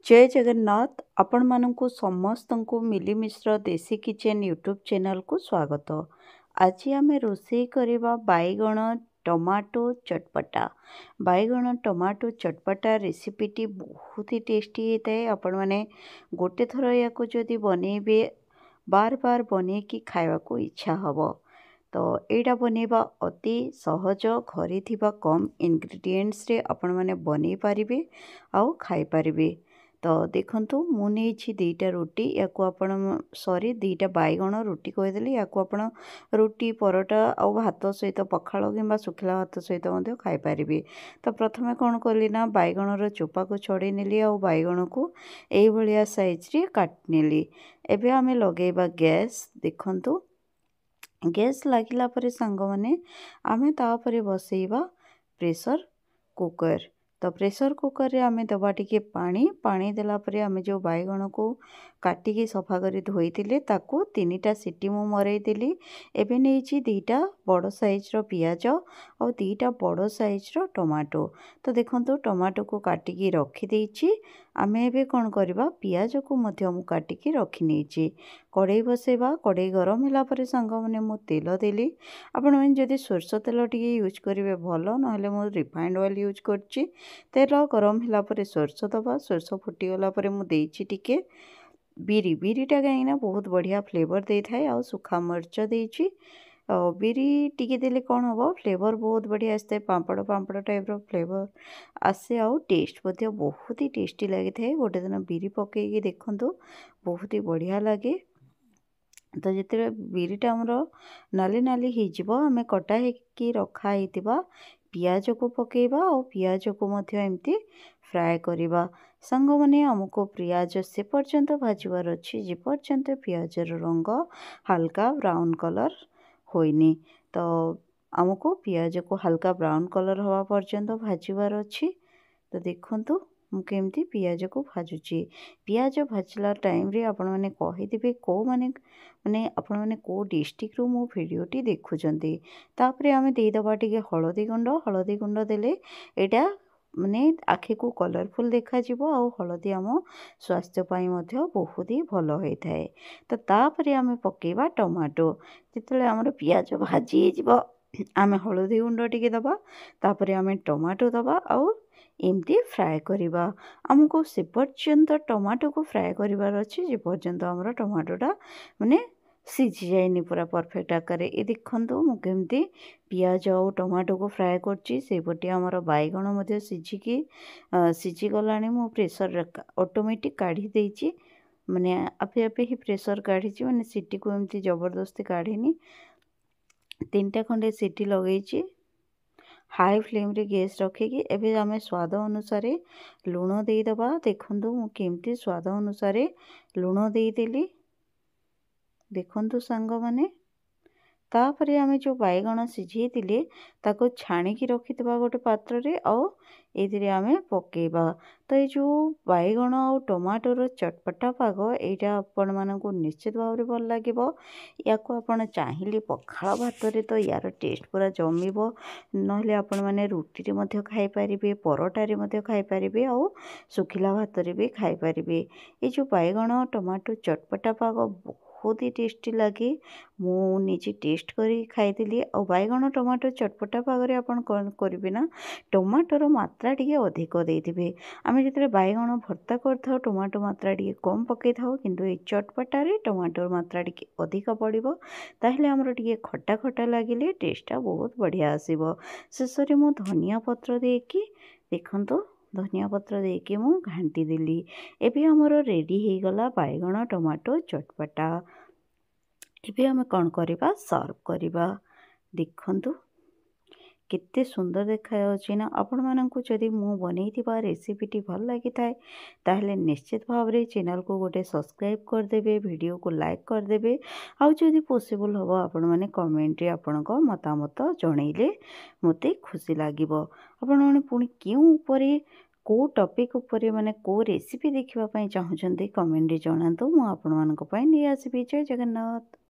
जय जगन्नाथ आपण मानकु समस्तंकु मिली मिश्र देसी किचन यूट्यूब चैनल को स्वागत। आज आम रोषे करवा बैगण टमाटो चटपटा। बैगण टमाटो चटपटा रेसिपीटी बहुत ही टेस्टी होता है। आपण मैंने गोटे थर या जदि बनइबे बार बार बनईकी खावा को इच्छा हब। तो एटा बनइबा अति सहज घरे थिबा कम इंग्रेडिएंट्स रे आपण माने बनई पारिबे आउ खाई पारिबे। तो देखंतु मु नेछि दीटा रोटी या सॉरी दीटा बैगण रोटी कहीदेली या रोटी परोटा आउ भात सहित पखाल कि सुखिला भात सहित खाई पारिबे। तो प्रथमे कौन कली ना बैगणर चोपा को छड़े नेली आउ बैगण को एई भलिया साइज रे काट नेली। एबे आमे लगेबा गैस। देखंतु गैस लागिला परे सांग माने आमे तापरे बसेइबा प्रेशर कुकर। तो प्रेशर कुकर रे आमे दबा टिके पानी देला परे आमे जो बैगण को काटिकी सफा करी धोईतिले ताकू 3टा सीटी मु मरई देली। एबे नेछि 2टा बड़ साइज रो पियाज और 2टा बड़ साइज रो टमाटो। तो देखंतु टमाटो को काटिकी रखी देछि। आमे एबे कोन करबा पियाज को मध्य मु काटिकी रखी नेछि। कड़ाई बसेबा। कड़ाई गरम होला परे सांग माने मु तेल देली। आपण माने जदि सोरष तेल टिके यूज करिवे भलो नहले मु रिफाइंड ऑयल यूज करछि। तेल गरम होला परे सोरष दबा। सोरष फुटी गला परे मु देछि टिके बिरीटा कहीं बहुत बढ़िया फ्लेवर दे थाए। आ सुखा मर्च देछि। बिरी टिके देले कौन हम फ्लेवर बहुत बढ़िया आसता है। पांपड़ पांपड़ टाइप रो फ्लेवर आसे आउ टेस्ट बहुत ही टेस्टी लगी थाए। गोटे दिन बिरी पकईकी देखंतु बहुत ही बढ़िया लगे। तो जिते बिरीटा आमर नाली नाली हो आम कटा होगी रखा होता पियाज को पकेबा और पियाज को मध्य एमती फ्राए करवा। सांग माने आमको पियाज से पर्यंत भाजबार अच्छी जे पर्यंत पियाज रंग हल्का ब्राउन कलर होइनी। तो आमको पियाज को हल्का ब्राउन कलर हवा पर्यंत भाजबार अच्छी। तो देखंतु मु केमती पियाज को भाजुची। पियाज भाजला टाइम रे आपण माने कहिदिबे को माने आपण माने को डिस्ट्रिक्ट रो मो वीडियोटी देखुचंती। तापरे आमे देई दबा टिके हळदी गुंड देले एटा माने आखि को कलरफुल देखा जिवो आ हळदी आम स्वास्थ्य पाई मध्य बहुत ही भल होई थाए। तो तापरे आमे पकेबा टमाटो। जितले हमर पियाज भाजी जिवो आमे हळदी गुंड टिके दबा। तापरे आमे टमाटो दबा आउ एमती फ्राए करिबा। आमको से पर्यंत टमाटो को फ्राए करिवार अछि जे पर्यंत हमर टमाटोटा माने सिझी जाइनी पूरा परफेक्ट आकार। ये देखंतु मु केमती पियाज और टमाटो को फ्राए करछि। सेपटे हमर बैगण मध्ये सिझी गलानी। मु प्रेशर ऑटोमेटिक काढ़ी देछि माने आपे आपे ही प्रेशर काढ़ी माने सीटी को एमती जबरदस्ती काढ़ीनी। 3टा खंडे सीटी लगेछि। हाई फ्लेम रे गैस रखिकी एबे आमे स्वाद अनुसार लुण दे दबा। देखंतु मु केमती स्वाद अनुसार लुण दे देली। देखंतु सांग माने तापरे आमे जो बैगण सिझेइतिले ताको छाणीकी रखितबा गोटे पात्र रे आ एथिरे आमे पकेबा। तो ये जो बैगण और टमाटोर चटपटा पाग एटा आपण मानकु निश्चित भाव में भल लागिबो। याको आपण चाहिए पखाल भात रे तो यार टेस्ट पूरा जमिबो। नहले आपण माने रुटी रे मध्य खाई पारिबे परोटा रे मध्य खाई पारिबे आ सुखिला भात रे भी खाई पारिबे। ये जो बैगण टमाटो चटपटा पाग बहुत ही टेस्टी लगे। मु निजे टेस्ट करी खाईली। आ बैगण टमाटो चटपटा पागरे आपण कौन करिवे ना टमाटोर मात्रा टिके अधिक देइथिबे। आमे जेतरे बैगण भर्ता करथाउ टमाटो मात्रा टिके कम पकई थाउ किंतु ए चटपटा रे टमाटोर मात्रा टिके अधिक पड़िबो। ताहले हमर टिके खट्टा खट्टा लागिले टेस्टटा बहुत बढ़िया आसीबो। शेषरे मु धनिया पत्र देकी देखंतु धनिया पत्र देकी मु घांटी देली। एबे हमर रेडी हे गला बैगण टमाटो चटपटा। एबे हमें कौन करिबा सर्व करिबा। देखंतु केते सुंदर देखा जाउछि ना। आपण मानकु जदि मु बनैथिबा रेसिपीटी भल लागि थाए ताहले निश्चित भाव रे चैनल को गोटे सब्सक्राइब कर देबे वीडियो को लाइक कर देबे। आउ जदि पॉसिबल हबो आपण माने कमेंट रे आपणको मतामत जणैले मते खुशी लागिबो। आपण माने पुनी केउ ऊपरे को टॉपिक ऊपरे माने को रेसिपी देखिबा पई चाहुचंती कमेंट रे जणांतु। मु आपण मानक पई नै आसीबी। जय जगन्नाथ।